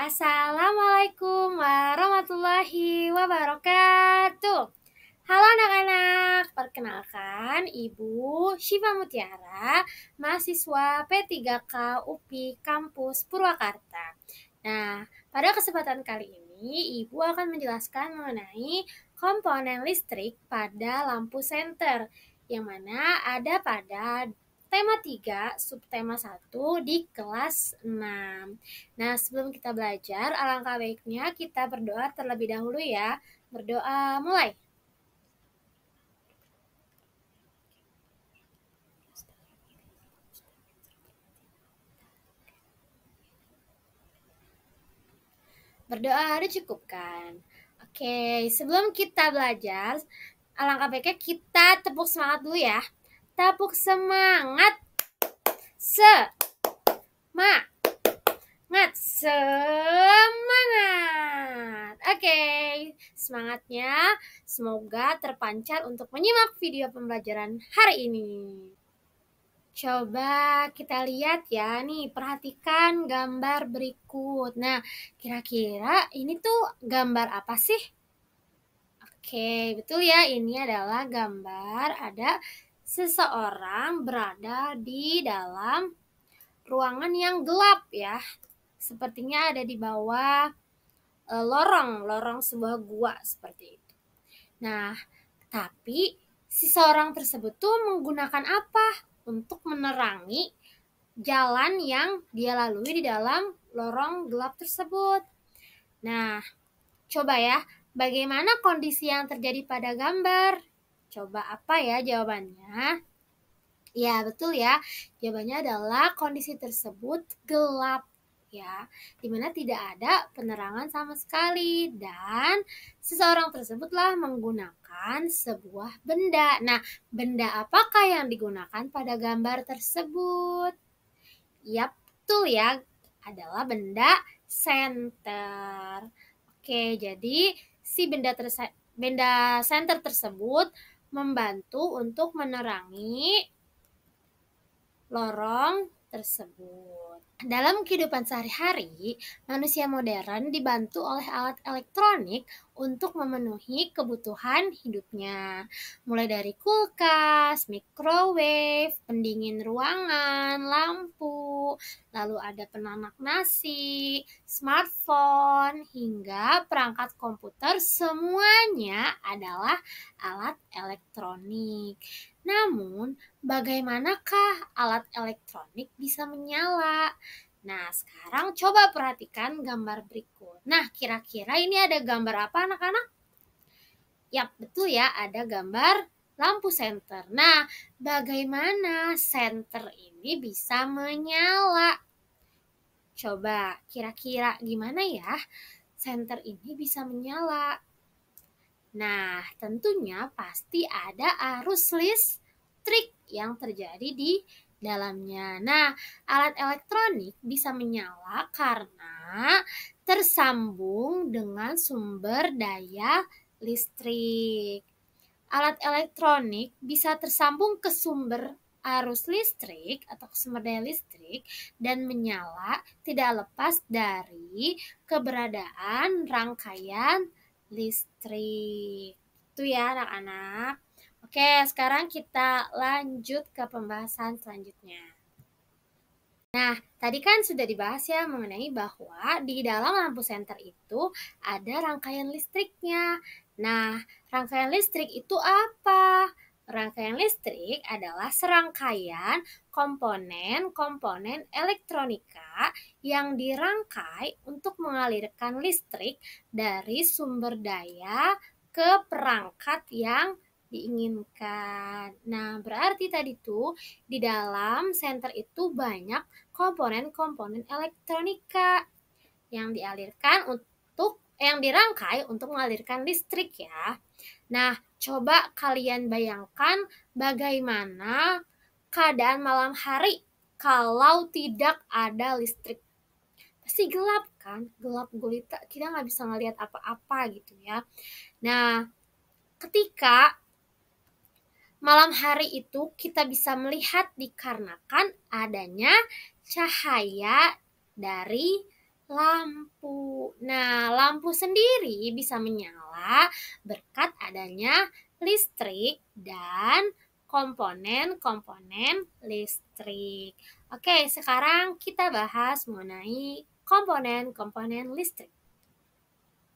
Assalamualaikum warahmatullahi wabarakatuh. Halo anak-anak, perkenalkan Ibu Syifa Mutiara, mahasiswa P3K UPI Kampus Purwakarta. Nah, pada kesempatan kali ini Ibu akan menjelaskan mengenai komponen listrik pada lampu senter, yang mana ada pada tema 3, subtema 1 di kelas 6. Nah, sebelum kita belajar, alangkah baiknya kita berdoa terlebih dahulu ya. Berdoa mulai. Berdoa dicukupkan. Oke, sebelum kita belajar, alangkah baiknya kita tepuk semangat dulu ya. Tepuk semangat. Semangat. Oke, semangatnya semoga terpancar untuk menyimak video pembelajaran hari ini. Coba kita lihat ya, nih perhatikan gambar berikut. Nah, kira-kira ini tuh gambar apa sih? Oke, betul ya, ini adalah gambar ada seseorang berada di dalam ruangan yang gelap ya. Sepertinya ada di bawah lorong sebuah gua seperti itu. Nah, tapi si seorang tersebut tuh menggunakan apa untuk menerangi jalan yang dia lalui di dalam lorong gelap tersebut? Nah, coba ya, bagaimana kondisi yang terjadi pada gambar? Coba apa ya jawabannya? Ya, betul ya. Jawabannya adalah kondisi tersebut gelap ya, dimana tidak ada penerangan sama sekali dan seseorang tersebutlah menggunakan sebuah benda. Nah, benda apakah yang digunakan pada gambar tersebut? Yap, betul ya, adalah benda senter. Oke, jadi si benda senter tersebut membantu untuk menerangi lorong tersebut. Dalam kehidupan sehari-hari, manusia modern dibantu oleh alat elektronik untuk memenuhi kebutuhan hidupnya. Mulai dari kulkas, microwave, pendingin ruangan, lampu, lalu ada penanak nasi, smartphone, hingga perangkat komputer, semuanya adalah alat elektronik. Namun, bagaimanakah alat elektronik bisa menyala? Nah, sekarang coba perhatikan gambar berikut. Nah, kira-kira ini ada gambar apa anak-anak? Yap, betul ya, ada gambar lampu senter. Nah, bagaimana senter ini bisa menyala? Coba, kira-kira gimana ya senter ini bisa menyala? Nah, tentunya pasti ada arus listrik yang terjadi di dalamnya. Nah, alat elektronik bisa menyala karena tersambung dengan sumber daya listrik. Alat elektronik bisa tersambung ke sumber arus listrik atau ke sumber daya listrik dan menyala tidak lepas dari keberadaan rangkaian listrik. Itu ya anak-anak. Oke, sekarang kita lanjut ke pembahasan selanjutnya. Nah, tadi kan sudah dibahas ya mengenai bahwa di dalam lampu senter itu ada rangkaian listriknya. Nah, rangkaian listrik itu apa? Rangkaian listrik adalah serangkaian komponen-komponen elektronika yang dirangkai untuk mengalirkan listrik dari sumber daya ke perangkat yang diinginkan. Nah, berarti tadi tuh di dalam senter itu banyak komponen-komponen elektronika yang dirangkai untuk mengalirkan listrik ya. Nah, coba kalian bayangkan bagaimana keadaan malam hari kalau tidak ada listrik. Pasti gelap kan? Gelap gulita, kita nggak bisa ngelihat apa-apa gitu ya. Nah, ketika malam hari itu kita bisa melihat dikarenakan adanya cahaya dari lampu. Nah, lampu sendiri bisa menyala berkat adanya listrik dan komponen-komponen listrik. Oke, sekarang kita bahas mengenai komponen-komponen listrik.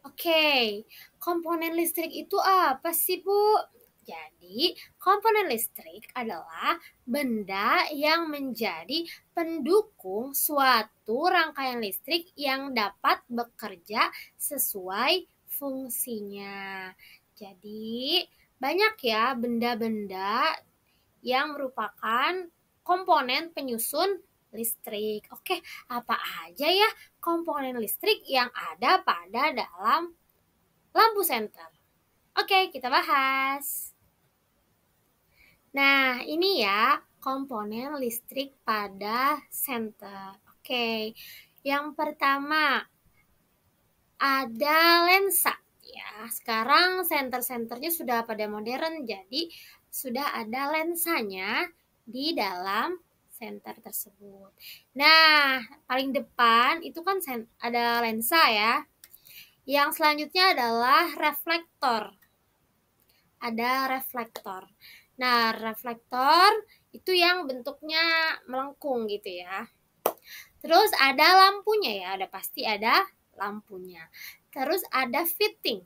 Oke, komponen listrik itu apa sih, Bu? Jadi, komponen listrik adalah benda yang menjadi pendukung suatu rangkaian listrik yang dapat bekerja sesuai fungsinya. Jadi, banyak ya benda-benda yang merupakan komponen penyusun listrik. Oke, apa aja ya komponen listrik yang ada pada dalam lampu senter? Oke, kita bahas. Nah, ini ya komponen listrik pada senter. Oke, yang pertama ada lensa. Ya, sekarang senter-senternya sudah pada modern, jadi sudah ada lensanya di dalam senter tersebut. Nah, paling depan itu kan ada lensa ya. Yang selanjutnya adalah reflektor. Ada reflektor. Nah, reflektor itu yang bentuknya melengkung gitu ya. Terus ada lampunya ya, ada pasti ada lampunya. Terus ada fitting.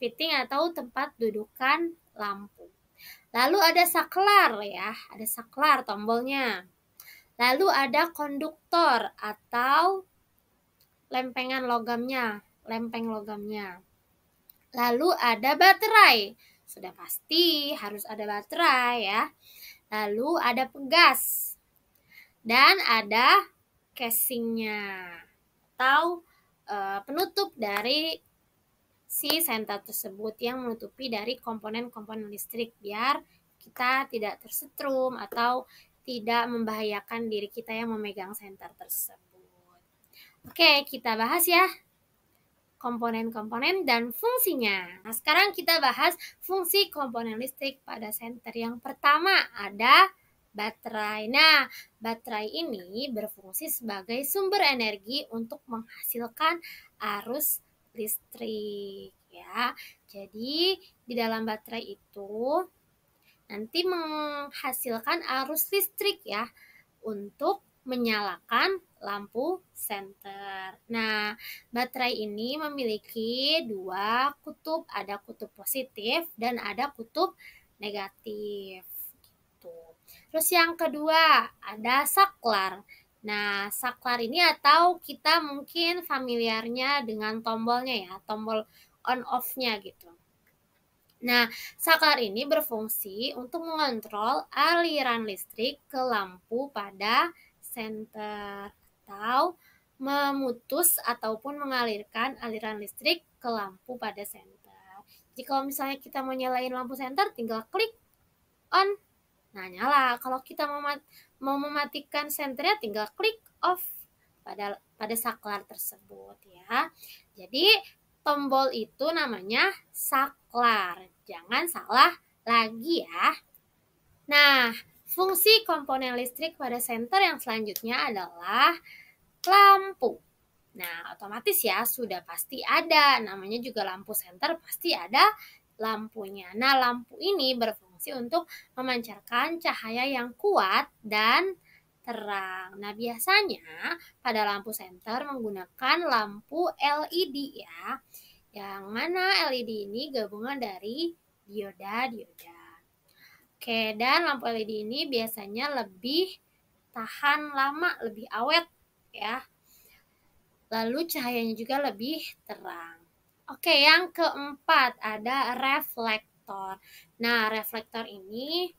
Fitting atau tempat dudukan lampu. Lalu ada saklar ya, ada saklar tombolnya. Lalu ada konduktor atau lempengan logamnya, lempeng logamnya. Lalu ada baterai. Sudah pasti harus ada baterai ya. Lalu ada pegas. Dan ada casingnya atau penutup dari si senter tersebut yang menutupi dari komponen-komponen listrik biar kita tidak tersetrum atau tidak membahayakan diri kita yang memegang senter tersebut. Oke, kita bahas ya komponen-komponen dan fungsinya. Nah, sekarang kita bahas fungsi komponen listrik pada senter. Yang pertama ada baterai. Nah, baterai ini berfungsi sebagai sumber energi untuk menghasilkan arus listrik ya. Jadi, di dalam baterai itu nanti menghasilkan arus listrik ya untuk menyalakan lampu senter. Nah, baterai ini memiliki dua kutub, ada kutub positif dan ada kutub negatif. Gitu. Terus yang kedua, ada saklar. Nah, saklar ini atau kita mungkin familiarnya dengan tombolnya ya, tombol on off-nya gitu. Nah, saklar ini berfungsi untuk mengontrol aliran listrik ke lampu pada senter atau memutus ataupun mengalirkan aliran listrik ke lampu pada senter. Jadi kalau misalnya kita mau nyalain lampu senter, tinggal klik on. Nah, nyala. Kalau kita mau mematikan senternya, tinggal klik off pada saklar tersebut ya. Jadi tombol itu namanya saklar. Jangan salah lagi ya. Nah, fungsi komponen listrik pada senter yang selanjutnya adalah lampu. Nah, otomatis ya sudah pasti ada. Namanya juga lampu senter pasti ada lampunya. Nah, lampu ini berfungsi untuk memancarkan cahaya yang kuat dan terang. Nah, biasanya pada lampu senter menggunakan lampu LED ya. Yang mana LED ini gabungan dari dioda-dioda. Oke, dan lampu LED ini biasanya lebih tahan lama, lebih awet ya. Lalu cahayanya juga lebih terang. Oke, yang keempat ada reflektor. Nah, reflektor ini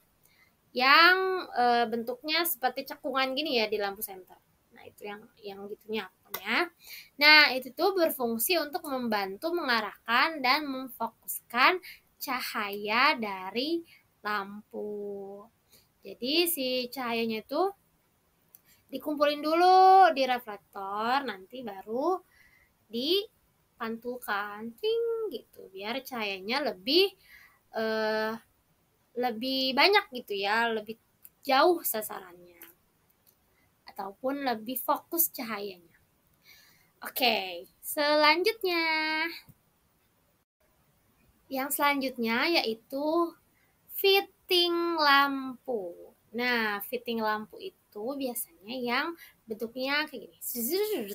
yang bentuknya seperti cekungan gini ya di lampu senter. Nah, itu yang gitunya ya. Nah, itu tuh berfungsi untuk membantu mengarahkan dan memfokuskan cahaya dari lampu. Jadi si cahayanya itu dikumpulin dulu di reflektor, nanti baru dipantulkan, ting gitu, biar cahayanya lebih banyak gitu ya, lebih jauh sasarannya ataupun lebih fokus cahayanya. Oke, selanjutnya. Yang selanjutnya yaitu fitting lampu. Nah, fitting lampu itu biasanya yang bentuknya kayak gini.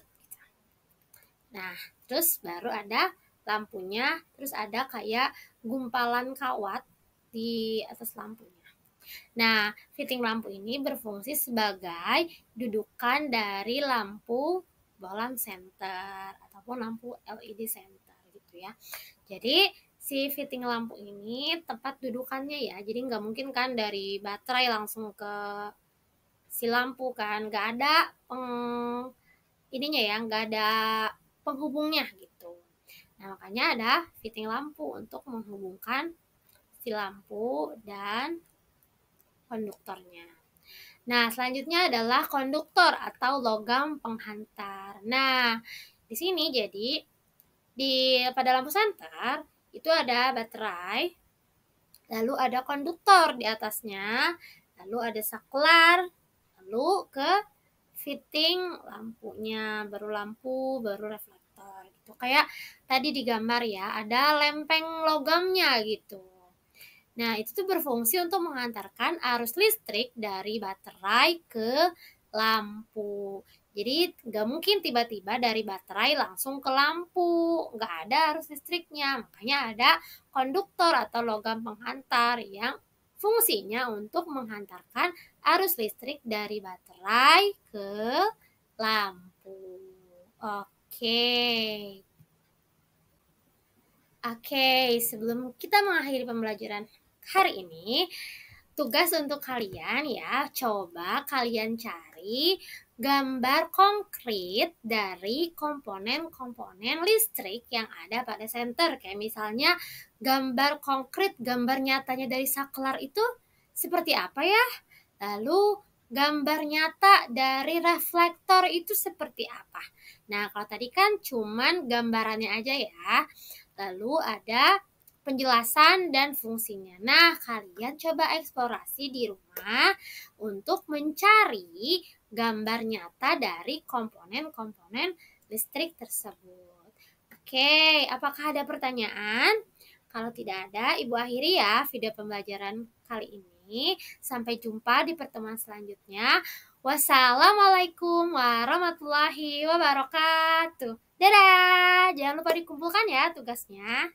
Nah, terus baru ada lampunya, terus ada kayak gumpalan kawat di atas lampunya. Nah, fitting lampu ini berfungsi sebagai dudukan dari lampu bohlam center ataupun lampu LED center gitu ya. Jadi si fitting lampu ini tempat dudukannya ya. Jadi nggak mungkin kan dari baterai langsung ke si lampu kan, nggak ada ininya ya, nggak ada penghubungnya gitu. Nah, makanya ada fitting lampu untuk menghubungkan si lampu dan konduktornya. Nah, selanjutnya adalah konduktor atau logam penghantar. Nah, di sini jadi pada lampu senter itu ada baterai, lalu ada konduktor di atasnya, lalu ada saklar, lalu ke fitting lampunya, baru lampu, baru reflektor gitu. Kayak tadi digambar ya, ada lempeng logamnya gitu. Nah, itu tuh berfungsi untuk mengantarkan arus listrik dari baterai ke lampu. Jadi, nggak mungkin tiba-tiba dari baterai langsung ke lampu. Nggak ada arus listriknya. Makanya ada konduktor atau logam penghantar yang fungsinya untuk menghantarkan arus listrik dari baterai ke lampu. Oke, sebelum kita mengakhiri pembelajaran hari ini, tugas untuk kalian ya, coba kalian cari gambar konkret dari komponen-komponen listrik yang ada pada senter. Kayak misalnya gambar konkret, gambar nyatanya dari saklar itu seperti apa ya? Lalu gambar nyata dari reflektor itu seperti apa? Nah, kalau tadi kan cuman gambarannya aja ya. Lalu ada penjelasan dan fungsinya. Nah, kalian coba eksplorasi di rumah untuk mencari gambar nyata dari komponen-komponen listrik tersebut. Oke, apakah ada pertanyaan? Kalau tidak ada, Ibu akhiri ya video pembelajaran kali ini. Sampai jumpa di pertemuan selanjutnya. Wassalamualaikum warahmatullahi wabarakatuh. Dadah! Jangan lupa dikumpulkan ya tugasnya.